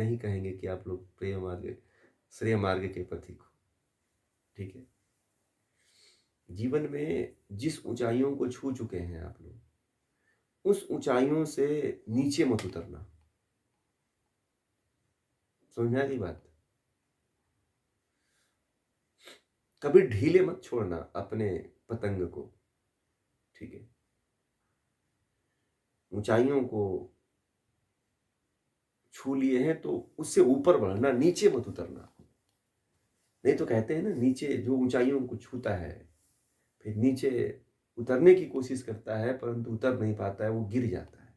नहीं कहेंगे कि आप लोग प्रिय मार्ग श्रेय मार्ग के पथिक हो। ठीक है? जीवन में जिस ऊंचाइयों को छू चुके हैं आप लोग, उस ऊंचाइयों से नीचे मत उतरना। समझ में आ गई बात? कभी ढीले मत छोड़ना अपने पतंग को। ठीक है? ऊंचाइयों को छू लिए हैं तो उससे ऊपर बढ़ना, नीचे मत उतरना। नहीं तो कहते हैं ना, नीचे जो ऊंचाइयों को छूता है फिर नीचे उतरने की कोशिश करता है परंतु उतर नहीं पाता है, वो गिर जाता है।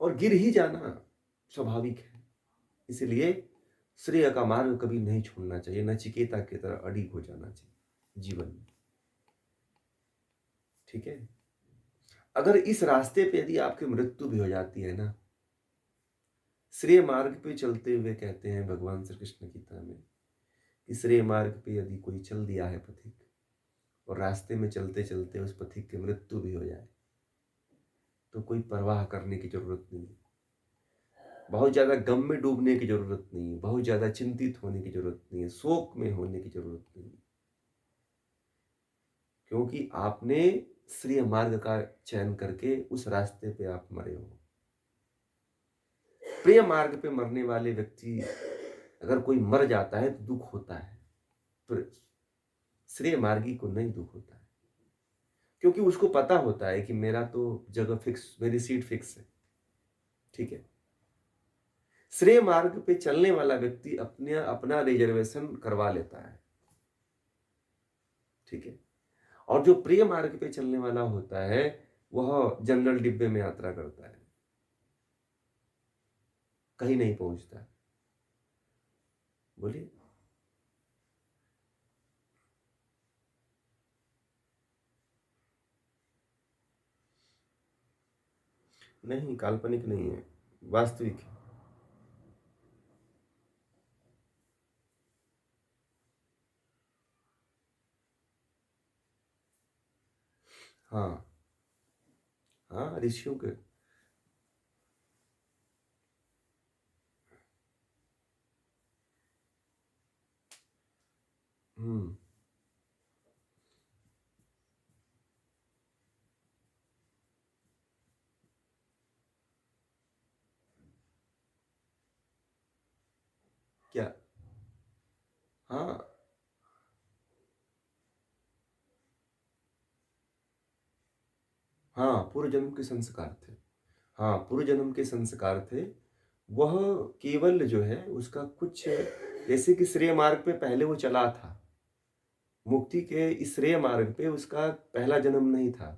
और गिर ही जाना स्वाभाविक है। इसलिए श्रेय का मार्ग कभी नहीं छोड़ना चाहिए, नचिकेता की तरह अडिग हो जाना चाहिए जीवन में। ठीक है? अगर इस रास्ते पे यदि आपकी मृत्यु भी हो जाती है ना, श्रेय मार्ग पे चलते हुए कहते हैं भगवान श्री कृष्ण गीता में कि श्रेय मार्ग पे यदि कोई चल दिया है पथिक और रास्ते में चलते चलते उस पथिक की मृत्यु भी हो जाए तो कोई परवाह करने की जरूरत नहीं है। बहुत ज्यादा गम में डूबने की जरूरत नहीं है, बहुत ज्यादा चिंतित होने की जरूरत नहीं है, शोक में होने की जरूरत नहीं है, क्योंकि आपने श्रेय मार्ग का चयन करके उस रास्ते पे आप मरे हो। प्रिय मार्ग पे मरने वाले व्यक्ति अगर कोई मर जाता है तो दुख होता है, पर श्रेय मार्गी को नहीं दुख होता है, क्योंकि उसको पता होता है कि मेरा तो जगह फिक्स, मेरी सीट फिक्स है। ठीक है? श्रेय मार्ग पे चलने वाला व्यक्ति अपना रिजर्वेशन करवा लेता है। ठीक है? और जो प्रिय मार्ग पे चलने वाला होता है वह जनरल डिब्बे में यात्रा करता है, कहीं नहीं पहुंचता। बोलिए। नहीं, काल्पनिक नहीं है, वास्तविक है। हाँ, हाँ, ऋषियों के। हम्म। क्या? हाँ, हाँ, पूर्व जन्म के संस्कार थे। हाँ, पूर्व जन्म के संस्कार थे। वह केवल जो है उसका कुछ, जैसे कि श्रेय मार्ग पे पहले वो चला था, मुक्ति के इस श्रेय मार्ग पे उसका पहला जन्म नहीं था,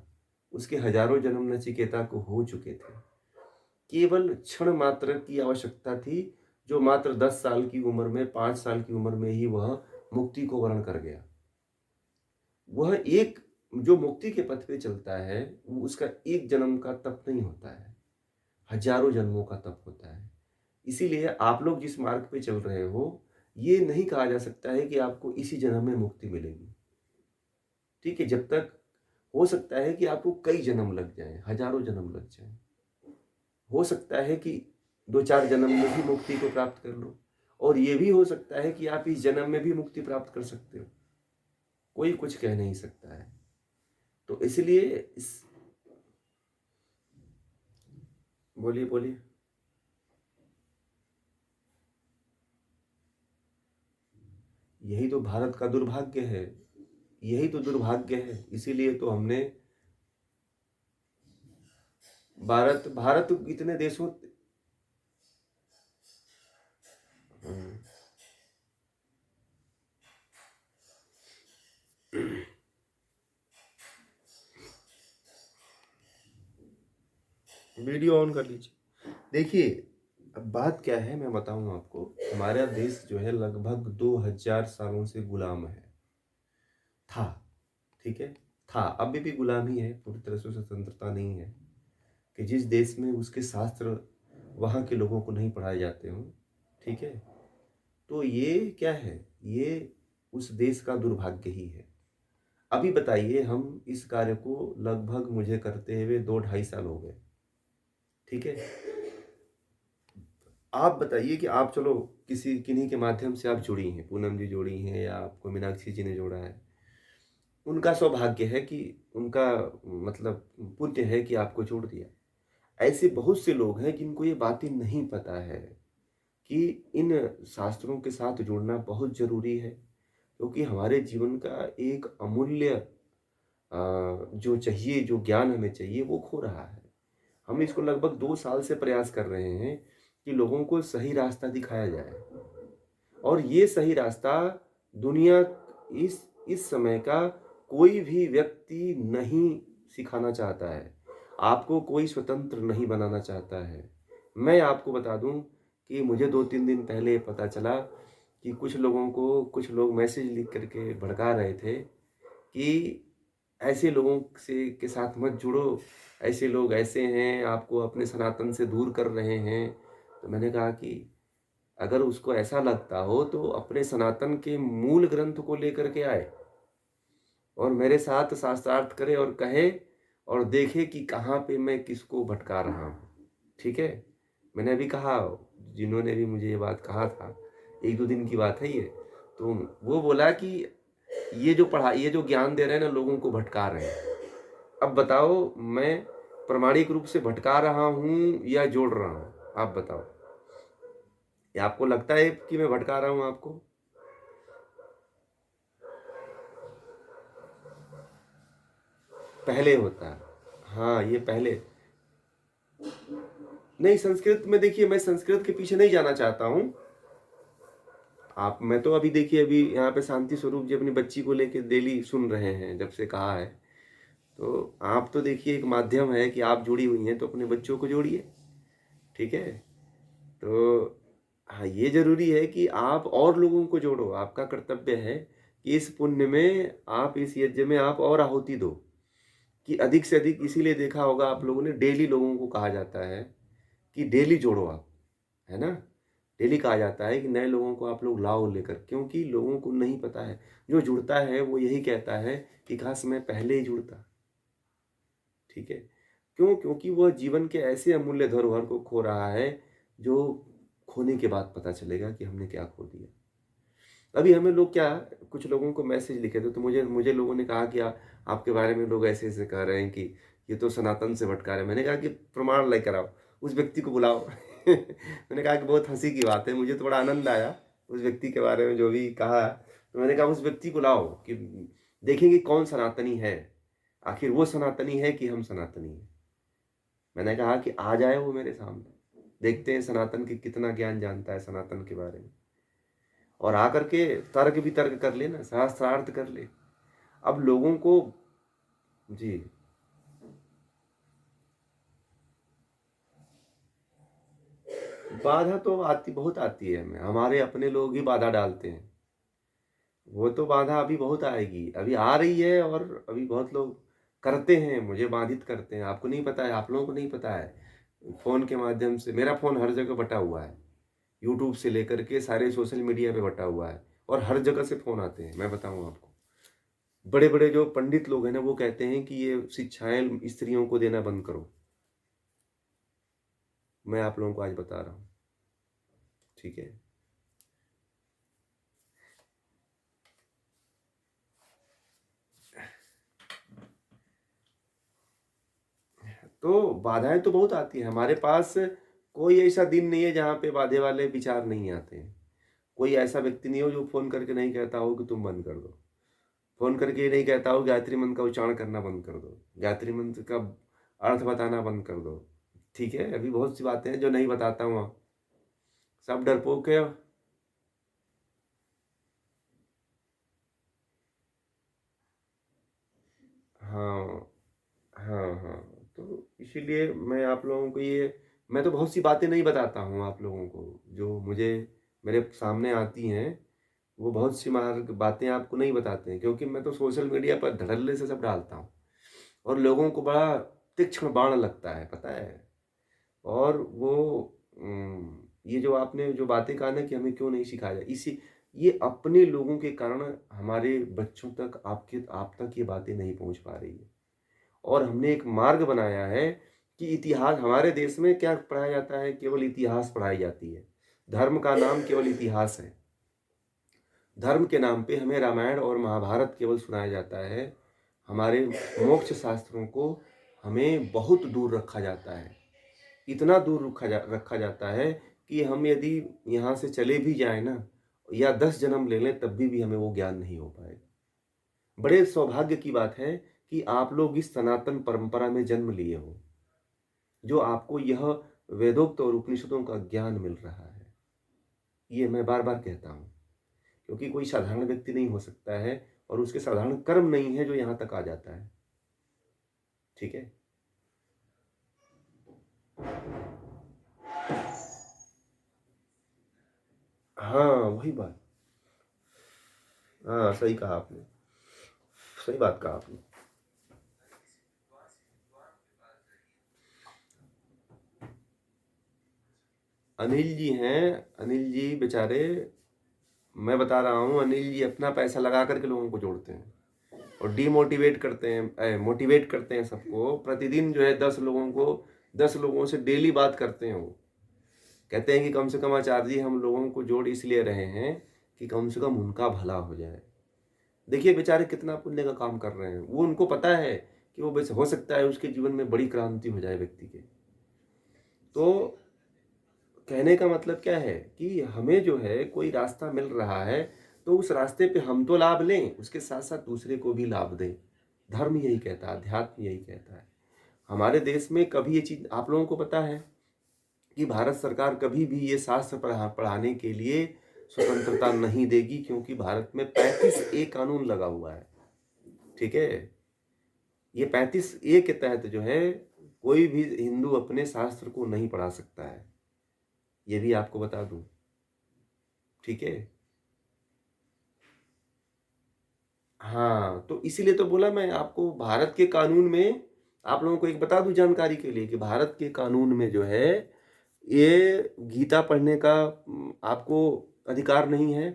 उसके हजारों जन्म नचिकेता को हो चुके थे। केवल क्षण मात्र की आवश्यकता थी, जो मात्र 10 साल की उम्र में, 5 साल की उम्र में ही वह मुक्ति को वर्ण कर गया। वह एक जो मुक्ति के पथ पे चलता है वो उसका एक जन्म का तप नहीं होता है, हजारों जन्मों का तप होता है। इसीलिए आप लोग जिस मार्ग पे चल रहे हो, ये नहीं कहा जा सकता है कि आपको इसी जन्म में मुक्ति मिलेगी। ठीक है? जब तक हो सकता है कि आपको कई जन्म लग जाए, हजारों जन्म लग जाए। हो सकता है कि 2-4 जन्म में भी मुक्ति को प्राप्त कर लो, और ये भी हो सकता है कि आप इस जन्म में भी मुक्ति प्राप्त कर सकते हो। कोई कुछ कह नहीं सकता है। तो इसलिए इस बोलिए, बोलिए। यही तो भारत का दुर्भाग्य है। यही तो दुर्भाग्य है। इसीलिए तो हमने भारत भारत इतने देशों। वीडियो ऑन कर लीजिए। देखिए, अब बात क्या है मैं बताऊं आपको। हमारा देश जो है लगभग 2000 सालों से गुलाम है, था। ठीक है? था, अभी भी गुलामी है, पूरी तरह से स्वतंत्रता नहीं है कि जिस देश में उसके शास्त्र वहाँ के लोगों को नहीं पढ़ाए जाते हों। ठीक है? तो ये क्या है? ये उस देश का दुर्भाग्य ही है। अभी बताइए, हम इस कार्य को लगभग मुझे करते हुए 2-2.5 साल हो गए। ठीक है? आप बताइए कि आप चलो किसी किन्हीं के माध्यम से आप जुड़ी हैं, पूनम जी जोड़ी हैं या आपको मीनाक्षी जी ने जोड़ा है। उनका सौभाग्य है कि उनका मतलब पुण्य है कि आपको जोड़ दिया। ऐसे बहुत से लोग हैं जिनको ये बातें नहीं पता है कि इन शास्त्रों के साथ जुड़ना बहुत ज़रूरी है, क्योंकि हमारे जीवन का एक अमूल्य जो चाहिए, जो ज्ञान हमें चाहिए वो खो रहा है। हम इसको लगभग 2 साल से प्रयास कर रहे हैं कि लोगों को सही रास्ता दिखाया जाए और ये सही रास्ता दुनिया इस समय का कोई भी व्यक्ति नहीं सिखाना चाहता है। आपको कोई स्वतंत्र नहीं बनाना चाहता है। मैं आपको बता दूँ कि मुझे 2-3 दिन पहले पता चला कि कुछ लोग मैसेज लिख कर के भड़का रहे थे कि ऐसे लोगों से के साथ मत जुड़ो, ऐसे लोग ऐसे हैं, आपको अपने सनातन से दूर कर रहे हैं। तो मैंने कहा कि अगर उसको ऐसा लगता हो तो अपने सनातन के मूल ग्रंथ को लेकर के आए और मेरे साथ शास्त्रार्थ करे और कहे और देखे कि कहाँ पे मैं किसको भटका रहा हूँ। ठीक है? मैंने अभी कहा, जिन्होंने भी मुझे ये बात कहा था, 1-2 दिन की बात है ये, तो वो बोला कि ये जो ज्ञान दे रहे हैं ना, लोगों को भटका रहे हैं। अब बताओ, मैं प्रामाणिक रूप से भटका रहा हूँ या जोड़ रहा हूँ? आप बताओ। या आपको लगता है कि मैं भटका रहा हूँ आपको? पहले होता है। हाँ, ये पहले नहीं, संस्कृत में देखिए, मैं संस्कृत के पीछे नहीं जाना चाहता हूँ। आप मैं तो अभी देखिए, अभी यहाँ पे शांति स्वरूप जी अपनी बच्ची को लेके डेली सुन रहे हैं, जब से कहा है। तो आप तो देखिए, एक माध्यम है कि आप जुड़ी हुई हैं तो अपने बच्चों को जोड़िए। ठीक है? तो हाँ, ये ज़रूरी है कि आप और लोगों को जोड़ो। आपका कर्तव्य है कि इस पुण्य में आप, इस यज्ञ में आप और आहुति दो, कि अधिक से अधिक। इसीलिए देखा होगा आप लोगों ने, डेली लोगों को कहा जाता है कि डेली जोड़ो आप, है ना? डेली कहा जाता है कि नए लोगों को आप लोग लाओ लेकर, क्योंकि लोगों को नहीं पता है। जो जुड़ता है वो यही कहता है कि काश मैं पहले ही जुड़ता। ठीक है? क्यों? क्योंकि वह जीवन के ऐसे अमूल्य धरोहर को खो रहा है, जो खोने के बाद पता चलेगा कि हमने क्या खो दिया। अभी हमें लोग क्या, कुछ लोगों को मैसेज लिखे थे, तो मुझे मुझे लोगों ने कहा कि आपके बारे में लोग ऐसे-ऐसे कह रहे हैं कि ये तो सनातन से भटका रहे हैं। मैंने कहा कि प्रमाण लेकर आओ, उस व्यक्ति को बुलाओ। मैंने कहा कि बहुत हँसी की बात है, मुझे तो बड़ा आनंद आया उस व्यक्ति के बारे में जो भी कहा। तो मैंने कहा उस व्यक्ति को लाओ कि देखेंगे कौन सनातनी है, आखिर वो सनातनी है कि हम सनातनी हैं। मैंने कहा कि आ जाए वो मेरे सामने, देखते हैं सनातन की कितना ज्ञान जानता है सनातन के बारे में। और आकर के तर्क भी तर्क कर ले ना, शास्त्रार्थ कर ले। अब लोगों को, जी, बाधा तो आती, बहुत आती है हमें, हमारे अपने लोग ही बाधा डालते हैं। वो तो बाधा अभी बहुत आएगी, अभी आ रही है और अभी बहुत लोग करते हैं, मुझे बाधित करते हैं। आपको नहीं पता है, आप लोगों को नहीं पता है। फ़ोन के माध्यम से मेरा फ़ोन हर जगह बँटा हुआ है। यूट्यूब से लेकर के सारे सोशल मीडिया पे बँटा हुआ है और हर जगह से फ़ोन आते हैं, मैं बताऊँ आपको। बड़े-बड़े जो पंडित लोग हैं ना, वो कहते हैं कि ये शिक्षाएँ स्त्रियों को देना बंद करो। मैं आप लोगों को आज बता रहा हूँ, ठीक है? तो बाधाएँ तो बहुत आती हैं, हमारे पास कोई ऐसा दिन नहीं है जहाँ पे बाधे वाले विचार नहीं आते हैं। कोई ऐसा व्यक्ति नहीं हो जो फ़ोन करके नहीं कहता हो कि तुम बंद कर दो। फ़ोन करके ये नहीं कहता हो गायत्री मंत्र का उच्चारण करना बंद कर दो। गायत्री मंत्र का अर्थ बताना बंद कर दो। ठीक है? अभी बहुत सी बातें हैं जो नहीं बताता हूँ। सब डरपोक है। हाँ। हाँ, हाँ। तो इसीलिए मैं तो बहुत सी बातें नहीं बताता हूँ आप लोगों को, जो मुझे मेरे सामने आती हैं, वो बहुत सी मार्ग बातें आपको नहीं बताते हैं, क्योंकि मैं तो सोशल मीडिया पर धड़ल्ले से सब डालता हूँ और लोगों को बड़ा तीक्ष्ण बाण लगता है, पता है? और वो ये जो आपने जो बातें कहा ना कि हमें क्यों नहीं सिखाया जाए, इसी ये अपने लोगों के कारण हमारे बच्चों तक, आप तक ये बातें नहीं पहुँच पा रही है। और हमने एक मार्ग बनाया है कि इतिहास हमारे देश में क्या पढ़ाया जाता है, केवल इतिहास पढ़ाई जाती है। धर्म का नाम केवल इतिहास है। धर्म के नाम पे हमें रामायण और महाभारत केवल सुनाया जाता है। हमारे मोक्ष शास्त्रों को हमें बहुत दूर रखा जाता है। इतना दूर रखा जाता है कि हम यदि यहाँ से चले भी जाएँ ना, या 10 जन्म ले लें तब भी हमें वो ज्ञान नहीं हो पाएगा। बड़े सौभाग्य की बात है कि आप लोग इस सनातन परंपरा में जन्म लिए हो, जो आपको यह वेदोक्त और उपनिषदों का ज्ञान मिल रहा है। ये मैं बार-बार कहता हूँ, क्योंकि कोई साधारण व्यक्ति नहीं हो सकता है और उसके साधारण कर्म नहीं है जो यहाँ तक आ जाता है। ठीक है? हाँ, वही बात। हाँ, सही कहा आपने। सही बात कहा आपने। अनिल जी हैं, अनिल जी बेचारे, मैं बता रहा हूँ, अनिल जी अपना पैसा लगा करके लोगों को जोड़ते हैं और डीमोटिवेट करते हैं, मोटिवेट करते हैं सबको। प्रतिदिन जो है 10 लोगों से डेली बात करते हैं वो। कहते हैं कि कम से कम आचार्य जी हम लोगों को जोड़ इसलिए रहे हैं कि कम से कम उनका भला हो जाए। देखिए बेचारे कितना पुण्य का काम कर रहे हैं। वो उनको पता है कि वो बस हो सकता है उसके जीवन में बड़ी क्रांति हो जाए व्यक्ति के। तो कहने का मतलब क्या है कि हमें जो है कोई रास्ता मिल रहा है तो उस रास्ते पे हम तो लाभ लें, उसके साथ साथ दूसरे को भी लाभ दें। धर्म यही कहता है, अध्यात्म यही कहता है। हमारे देश में कभी ये चीज आप लोगों को पता है कि भारत सरकार कभी भी ये शास्त्र पढ़ाने के लिए स्वतंत्रता नहीं देगी, क्योंकि भारत में 35A कानून लगा हुआ है। ठीक है? ये 35A के तहत जो है कोई भी हिंदू अपने शास्त्र को नहीं पढ़ा सकता है। ये भी आपको बता दूं। ठीक है? हाँ, तो इसीलिए तो बोला मैं आपको, भारत के कानून में आप लोगों को एक बता दूं जानकारी के लिए कि भारत के कानून में जो है ये गीता पढ़ने का आपको अधिकार नहीं है,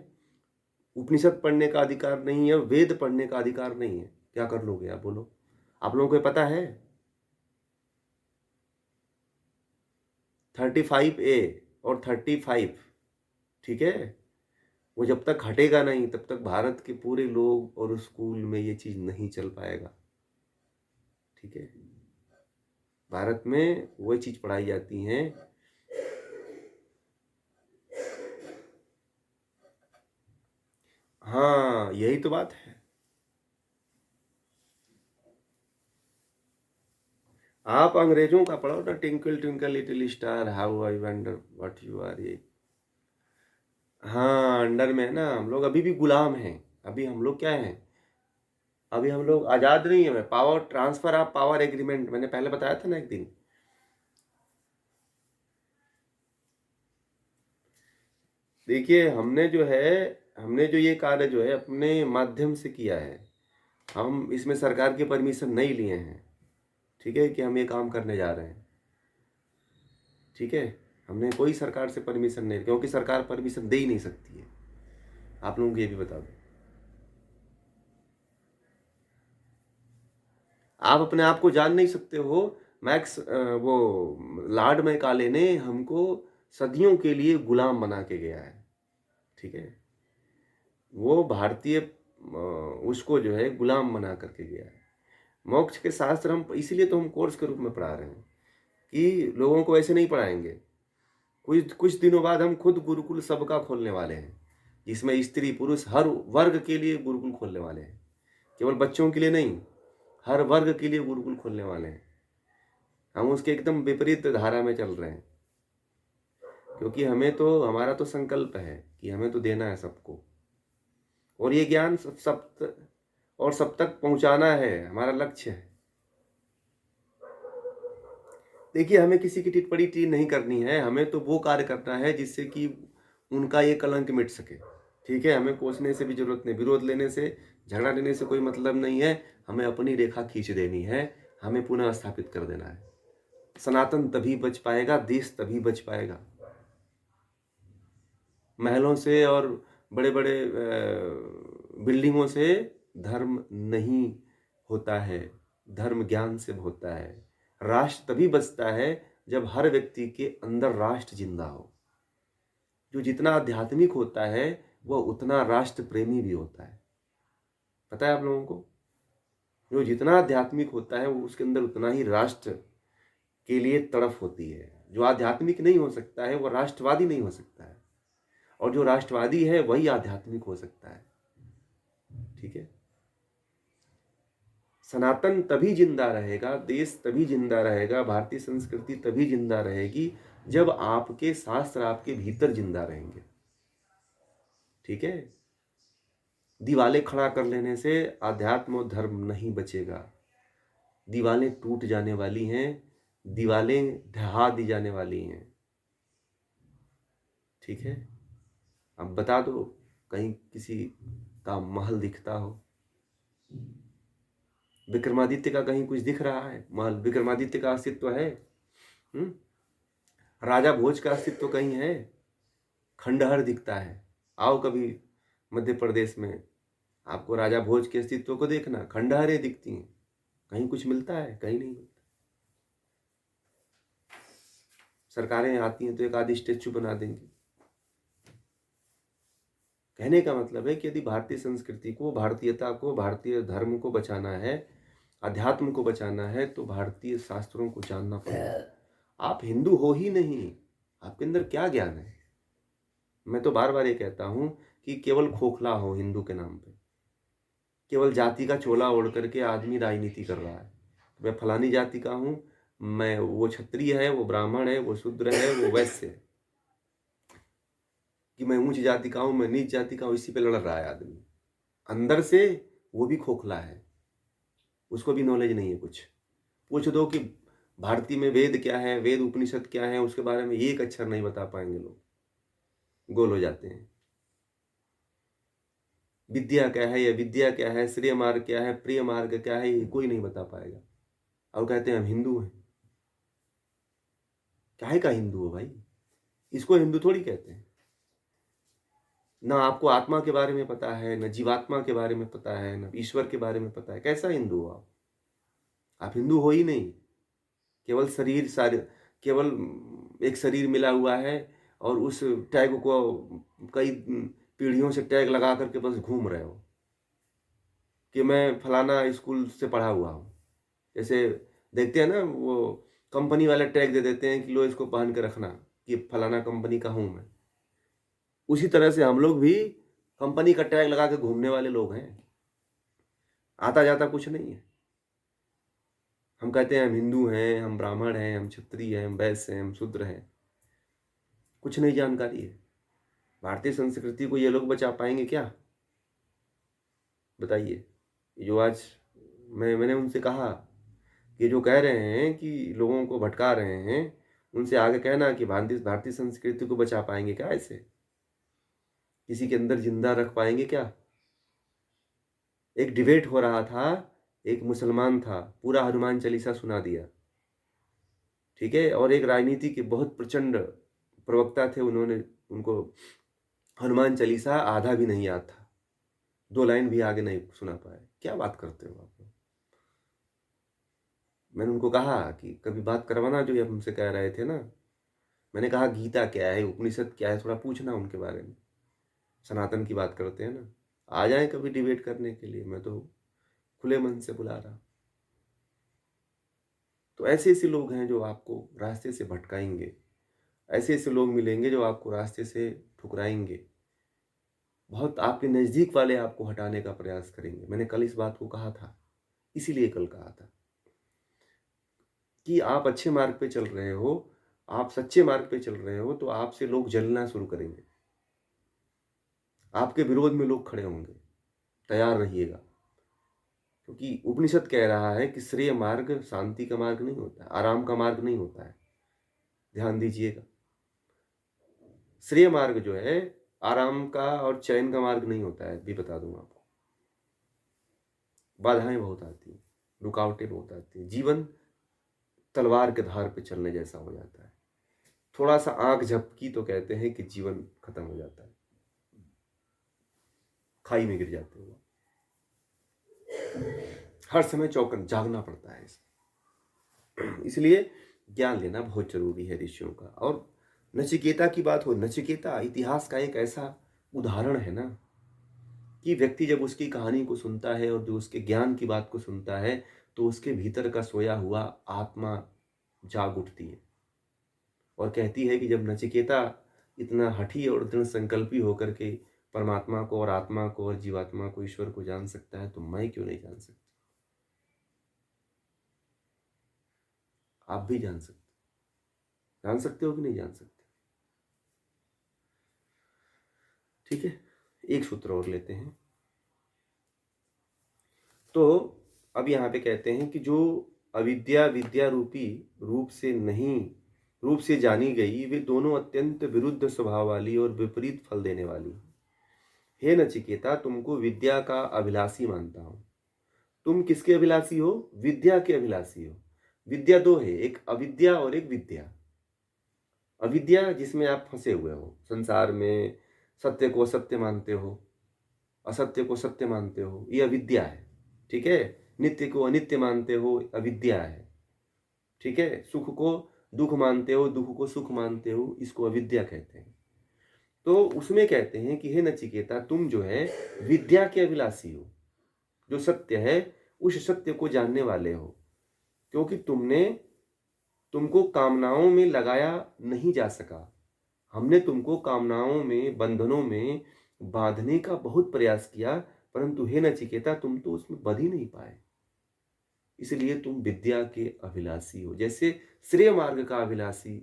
उपनिषद पढ़ने का अधिकार नहीं है, वेद पढ़ने का अधिकार नहीं है। क्या कर लोगे आप बोलो? आप लोगों को ये पता है? 35A और 35, ठीक है? वो जब तक हटेगा नहीं तब तक भारत के पूरे लोग और स्कूल में ये चीज नहीं चल पाएगा। ठीक है? भारत में वो चीज पढ़ाई जाती है। हाँ, यही तो बात है। आप अंग्रेजों का पढ़ो ना, twinkle twinkle little star how I wonder what you are. ये हाँ, अंडर में है ना, हम लोग अभी भी गुलाम हैं। अभी हम लोग क्या हैं? अभी हम लोग आजाद नहीं है। Power transfer of power agreement मैंने पहले बताया था ना एक दिन। देखिए हमने जो ये कार्य जो है अपने माध्यम से किया है। हम इसमें सरकार की परमिशन नहीं लिए हैं। ठीक है, कि हम ये काम करने जा रहे हैं। ठीक है, हमने कोई सरकार से परमिशन नहीं, क्योंकि सरकार परमिशन दे ही नहीं सकती है। आप लोगों को ये भी बता दूं, आप अपने आप को जान नहीं सकते हो। वो लॉर्ड मैकाले ने हमको सदियों के लिए गुलाम बना के गया है। ठीक है, वो भारतीय उसको जो है गुलाम बना करके गया है। मोक्ष के शास्त्र हम इसीलिए तो हम कोर्स के रूप में पढ़ा रहे हैं कि लोगों को ऐसे नहीं पढ़ाएंगे। कुछ कुछ दिनों बाद हम खुद गुरुकुल सबका खोलने वाले हैं, जिसमें स्त्री पुरुष हर वर्ग के लिए गुरुकुल खोलने वाले हैं। केवल बच्चों के लिए नहीं, हर वर्ग के लिए गुरुकुल खोलने वाले हैं। हम उसके एकदम विपरीत धारा में चल रहे हैं, क्योंकि हमारा तो संकल्प है कि हमें तो देना है सबको, और ये ज्ञान सब तक पहुंचाना है, हमारा लक्ष्य है। देखिए हमें किसी की टिप्पणी नहीं करनी है, हमें तो वो कार्य करना है जिससे कि उनका ये कलंक मिट सके। ठीक है, हमें कोसने से भी जरूरत नहीं, विरोध लेने से, झगड़ा लेने से कोई मतलब नहीं है। हमें अपनी रेखा खींच देनी है, हमें पुनः स्थापित कर देना है। सनातन तभी बच पाएगा, देश तभी बच पाएगा। महलों से और बड़े बड़े बिल्डिंगों से धर्म नहीं होता है, धर्म ज्ञान से होता है। राष्ट्र तभी बचता है जब हर व्यक्ति के अंदर राष्ट्र जिंदा हो। जो जितना आध्यात्मिक होता है वह उतना राष्ट्र प्रेमी भी होता है। पता है आप लोगों को? जो जितना आध्यात्मिक होता है वो उसके अंदर उतना ही राष्ट्र के लिए तड़फ होती है। जो आध्यात्मिक नहीं हो सकता है वो राष्ट्रवादी नहीं हो सकता है, और जो राष्ट्रवादी है वही आध्यात्मिक हो सकता है। ठीक है? सनातन तभी जिंदा रहेगा, देश तभी जिंदा रहेगा, भारतीय संस्कृति तभी जिंदा रहेगी जब आपके शास्त्र आपके भीतर जिंदा रहेंगे। ठीक है? दीवालें खड़ा कर लेने से आध्यात्म और धर्म नहीं बचेगा। दीवालें टूट जाने वाली हैं, दीवालें ढहा दी जाने वाली हैं। ठीक है? अब बता दो कहीं किसी का महल दिखता हो? विक्रमादित्य का कहीं कुछ दिख रहा है महल? विक्रमादित्य का अस्तित्व है? राजा भोज का अस्तित्व कहीं है? खंडहर दिखता है। आओ कभी मध्य प्रदेश में, आपको राजा भोज के अस्तित्व को देखना, खंडहरें दिखती हैं। कहीं कुछ मिलता है? कहीं नहीं मिलता। सरकारें आती हैं तो एक आधी स्टेचू बना देंगी। कहने का मतलब है कि यदि भारतीय संस्कृति को, भारतीयता को, भारतीय धर्म को बचाना है, अध्यात्म को बचाना है, तो भारतीय शास्त्रों को जानना पड़ेगा। आप हिंदू हो ही नहीं, आपके अंदर क्या ज्ञान है? मैं तो बार बार ये कहता हूं कि केवल खोखला हो हिंदू के नाम पे। केवल जाति का चोला ओढ़ करके आदमी राजनीति कर रहा है। मैं फलानी जाति का हूं, मैं, वो क्षत्रिय है, वो ब्राह्मण है, वो शूद्र है, वो वैश्य है, कि मैं ऊंच जाति का हूं, मैं नीच जाति का हूं, इसी पे लड़ रहा है आदमी। अंदर से वो भी खोखला है, उसको भी नॉलेज नहीं है कुछ। पूछ दो कि भारतीय में वेद क्या है, वेद उपनिषद क्या है, उसके बारे में एक अक्षर नहीं बता पाएंगे लोग, गोल हो जाते हैं। विद्या क्या है, या विद्या क्या है, श्रेय मार्ग क्या है, प्रिय मार्ग क्या है, ये कोई नहीं बता पाएगा। और कहते हैं हम हिंदू हैं। काहे का हिंदू हो भाई? इसको हिंदू थोड़ी कहते हैं। ना आपको आत्मा के बारे में पता है, न जीवात्मा के बारे में पता है, न ईश्वर के बारे में पता है। कैसा हिंदू हो आप? आप हिंदू हो ही नहीं। केवल शरीर सारे, केवल एक शरीर मिला हुआ है, और उस टैग को कई पीढ़ियों से टैग लगा करके बस घूम रहे हो कि मैं फलाना स्कूल से पढ़ा हुआ हूँ। जैसे देखते हैं ना, वो कंपनी वाले टैग दे देते हैं कि लो इसको पहन के रखना कि फलाना कंपनी का हूँ मैं। उसी तरह से हम लोग भी कंपनी का टैग लगा के घूमने वाले लोग हैं। आता जाता कुछ नहीं है। हम कहते हैं हम हिंदू हैं, हम ब्राह्मण हैं, हम क्षत्रिय हैं, हम वैश्य हैं, हम शूद्र हैं। कुछ नहीं जानकारी है। भारतीय संस्कृति को ये लोग बचा पाएंगे क्या? बताइए। जो आज मैंने उनसे कहा कि जो कह रहे हैं कि लोगों को भटका रहे हैं, उनसे आगे कहना कि भारतीय भारतीय संस्कृति को बचा पाएंगे क्या? ऐसे किसी के अंदर जिंदा रख पाएंगे क्या? एक डिबेट हो रहा था, एक मुसलमान था, पूरा हनुमान चालीसा सुना दिया। ठीक है? और एक राजनीति के बहुत प्रचंड प्रवक्ता थे, उन्होंने उनको हनुमान चालीसा आधा भी नहीं याद था, 2 लाइन भी आगे नहीं सुना पाए। क्या बात करते हो आप लोग? मैंने उनको कहा कि कभी बात करवाना, जो ये हमसे कह रहे थे ना। मैंने कहा गीता क्या है, उपनिषद क्या है, थोड़ा पूछना उनके बारे में। सनातन की बात करते हैं ना, आ जाए कभी डिबेट करने के लिए, मैं तो खुले मन से बुला रहा। तो ऐसे ऐसे लोग हैं जो आपको रास्ते से भटकाएंगे, ऐसे ऐसे लोग मिलेंगे जो आपको रास्ते से ठुकराएंगे, बहुत आपके नज़दीक वाले आपको हटाने का प्रयास करेंगे। मैंने कल इस बात को कहा था, इसीलिए कल कहा था कि आप अच्छे मार्ग पे चल रहे हो, आप सच्चे मार्ग पे चल रहे हो, तो आपसे लोग जलना शुरू करेंगे, आपके विरोध में लोग खड़े होंगे। तैयार रहिएगा, क्योंकि उपनिषद कह रहा है कि श्रेय मार्ग शांति का मार्ग नहीं होता है, आराम का मार्ग नहीं होता है। ध्यान दीजिएगा, श्रेय मार्ग जो है आराम का और चैन का मार्ग नहीं होता है। भी बता दूंगा आपको, बाधाएं बहुत आती हैं, रुकावटें बहुत आती हैं। जीवन तलवार के धार पे चलने जैसा हो जाता है। थोड़ा सा आंख झपकी तो कहते हैं कि जीवन खत्म हो जाता है, खाई में गिर जाते हो। हर समय चौकन जागना पड़ता है इसमें। इसलिए ज्ञान लेना बहुत जरूरी है ऋषियों का। और नचिकेता की बात हो, नचिकेता इतिहास का एक ऐसा उदाहरण है ना कि व्यक्ति जब उसकी कहानी को सुनता है और जो उसके ज्ञान की बात को सुनता है, तो उसके भीतर का सोया हुआ आत्मा जाग उठती है और कहती है कि जब नचिकेता इतना हठी और दृढ़ संकल्पी होकर के परमात्मा को और आत्मा को और जीवात्मा को, ईश्वर को जान सकता है, तो मैं क्यों नहीं जान सकता? आप भी जान सकते हो कि नहीं जान सकते? ठीक है, एक सूत्र और लेते हैं। तो अब यहाँ पे कहते हैं कि जो अविद्या विद्या रूपी रूप से जानी गई, वे दोनों अत्यंत विरुद्ध स्वभाव वाली और विपरीत फल देने वाली। हे नचिकेता, तुमको विद्या का अभिलाषी मानता हूं। तुम किसके अभिलाषी हो? विद्या के अभिलाषी हो। विद्या दो है, एक अविद्या और एक विद्या। अविद्या जिसमें आप फंसे हुए हो संसार में, सत्य को असत्य मानते हो, असत्य को सत्य मानते हो, ये अविद्या है। ठीक है, नित्य को अनित्य मानते हो, अविद्या है। ठीक है, सुख को दुख मानते हो, दुख को सुख मानते हो, इसको अविद्या कहते हैं। तो उसमें कहते हैं कि हे नचिकेता, तुम जो है विद्या के अभिलाषी हो, जो सत्य है उस सत्य को जानने वाले हो, क्योंकि तुमको कामनाओं में लगाया नहीं जा सका। हमने तुमको कामनाओं में, बंधनों में बांधने का बहुत प्रयास किया, परंतु हे नचिकेता, तुम तो उसमें बंध ही नहीं पाए। इसलिए तुम विद्या के अभिलाषी हो। जैसे श्रेय मार्ग का अभिलाषी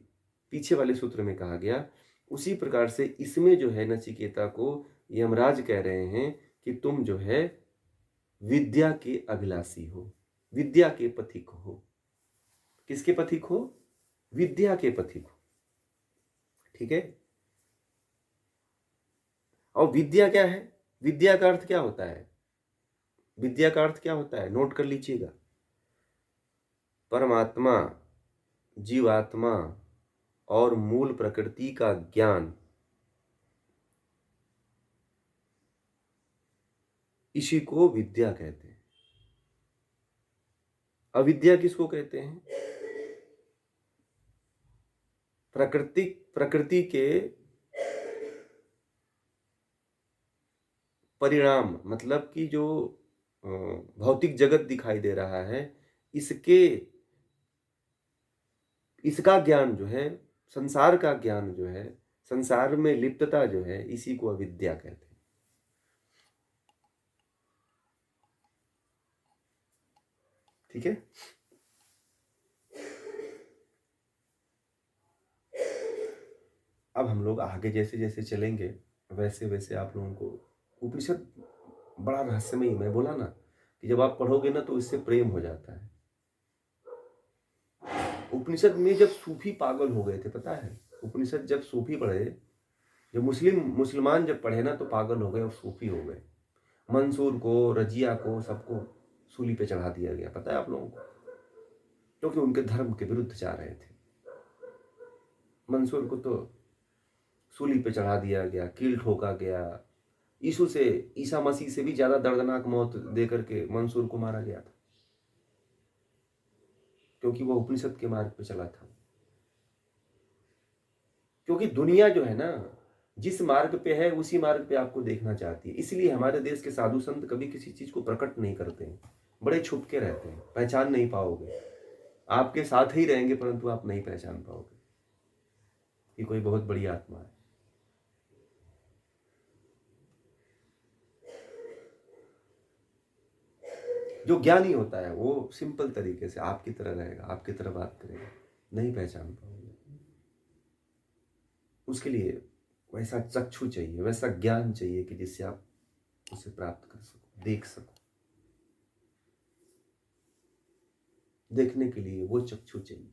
पीछे वाले सूत्र में कहा गया, उसी प्रकार से इसमें जो है नचिकेता को यमराज कह रहे हैं कि तुम जो है विद्या के अभिलाषी हो, विद्या के पथिक हो। किसके पथिक हो? विद्या के पथिक हो। ठीक है, और विद्या क्या है? विद्या का अर्थ क्या होता है? विद्या का अर्थ क्या होता है? नोट कर लीजिएगा। परमात्मा, जीवात्मा और मूल प्रकृति का ज्ञान, इसी को विद्या कहते हैं। अविद्या किसको कहते हैं? प्रकृति के परिणाम, मतलब कि जो भौतिक जगत दिखाई दे रहा है, इसके इसका ज्ञान जो है, संसार का ज्ञान जो है, संसार में लिप्तता जो है, इसी को अविद्या कहते हैं। ठीक है, अब हम लोग आगे जैसे जैसे चलेंगे, वैसे वैसे आप लोगों को उपनिषद बड़ा रहस्यमयी, मैं बोला ना कि जब आप पढ़ोगे ना तो इससे प्रेम हो जाता है। उपनिषद में जब सूफी पागल हो गए थे, पता है? उपनिषद जब सूफी पढ़े, जब मुसलमान जब पढ़े ना तो पागल हो गए और सूफी हो गए। मंसूर को, रजिया को, सबको सूली पे चढ़ा दिया गया, पता है आप लोगों को? क्योंकि उनके धर्म के विरुद्ध जा रहे थे। मंसूर को तो सूली पे चढ़ा दिया गया, कील ठोका गया। ईसा मसीह से भी ज्यादा दर्दनाक मौत देकर के मंसूर को मारा गया था, क्योंकि वह उपनिषद के मार्ग पे चला था। क्योंकि दुनिया जो है ना, जिस मार्ग पे है उसी मार्ग पे आपको देखना चाहती है। इसलिए हमारे देश के साधु संत कभी किसी चीज को प्रकट नहीं करते हैं, बड़े छुप के रहते हैं, पहचान नहीं पाओगे। आपके साथ ही रहेंगे परंतु आप नहीं पहचान पाओगे कि कोई बहुत बड़ी आत्मा है। जो ज्ञानी होता है वो सिंपल तरीके से आपकी तरह रहेगा, आपकी तरह बात करेगा, नहीं पहचान पाओगे। उसके लिए वैसा चक्षु चाहिए, वैसा ज्ञान चाहिए कि जिससे आप उसे प्राप्त कर सको, देख सको। देखने के लिए वो चक्षु चाहिए।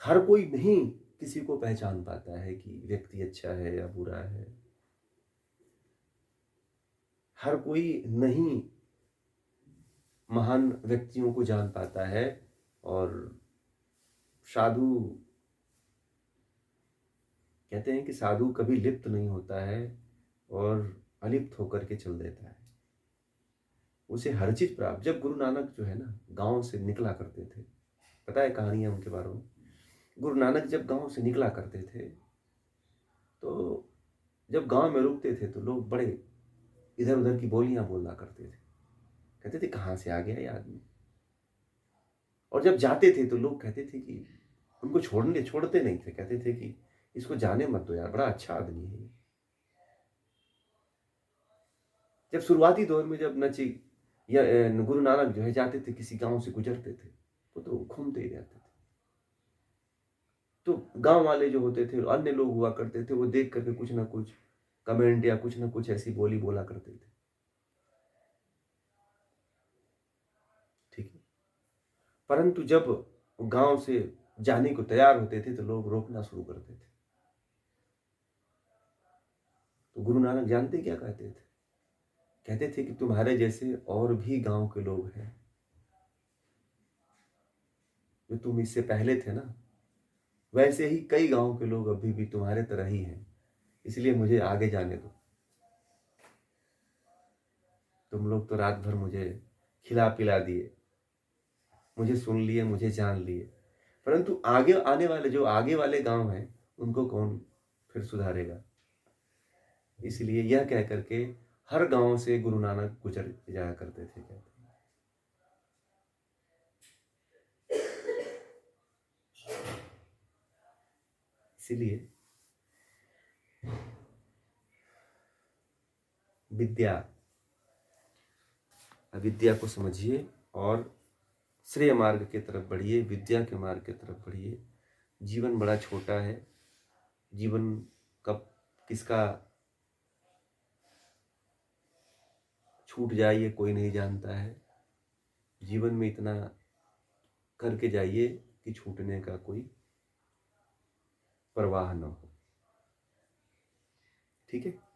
हर कोई नहीं किसी को पहचान पाता है कि व्यक्ति अच्छा है या बुरा है। हर कोई नहीं महान व्यक्तियों को जान पाता है। और साधु कहते हैं कि साधु कभी लिप्त नहीं होता है और अलिप्त होकर के चल देता है। उसे हर चीज प्राप्त। जब गुरु नानक जो है ना गांव से निकला करते थे, पता है कहानियाँ उनके बारे में। गुरु नानक जब गाँव से निकला करते थे, तो जब गाँव में रुकते थे तो लोग बड़े इधर-उधर की बोलियाँ बोला करते थे। कहते थे कहाँ से आ गया ये आदमी? और जब जाते थे तो लोग कहते थे कि उनको छोड़ते नहीं थे। कहते थे कि इसको जाने मत दो यार, बड़ा अच्छा आदमी है ये। जब शुरुआती दौर में जब नची या गुरु नानक जो है जाते थे, किसी गाँव से गुज़रते थे, वो तो घूमते ही रहते थे। तो गाँव वाले जो होते थे, अन्य लोग हुआ करते थे, वो देख कर के कुछ न कुछ कमेंट या कुछ न कुछ ऐसी बोली बोला करते थे। ठीक है? परंतु जब गाँव से जाने को तैयार होते थे, तो लोग रोकना शुरू करते थे। तो गुरु नानक जानते क्या कहते थे? कहते थे कि तुम्हारे जैसे और भी गाँव के लोग हैं, जो तुम इससे पहले थे ना, वैसे ही कई गाँव के लोग अभी भी तुम्हारे तरह ही हैं। इसलिए मुझे आगे जाने दो। तुम लोग तो रात भर मुझे खिला-पिला दिए, मुझे सुन लिए, मुझे जान लिए। परंतु आगे आने वाले जो आगे वाले गाँव हैं, उनको कौन फिर सुधारेगा? इसलिए यह कह कर के हर गाँव से गुरु नानक गुज़र जाया करते थे कहते हैं। इसीलिए विद्या, अविद्या को समझिए और श्रेय मार्ग की तरफ बढ़िए, विद्या के मार्ग की तरफ बढ़िए। जीवन बड़ा छोटा है। जीवन कब किसका छूट जाए ये कोई नहीं जानता है। जीवन में इतना करके जाइए कि छूटने का कोई परवाह न हो। ठीक है?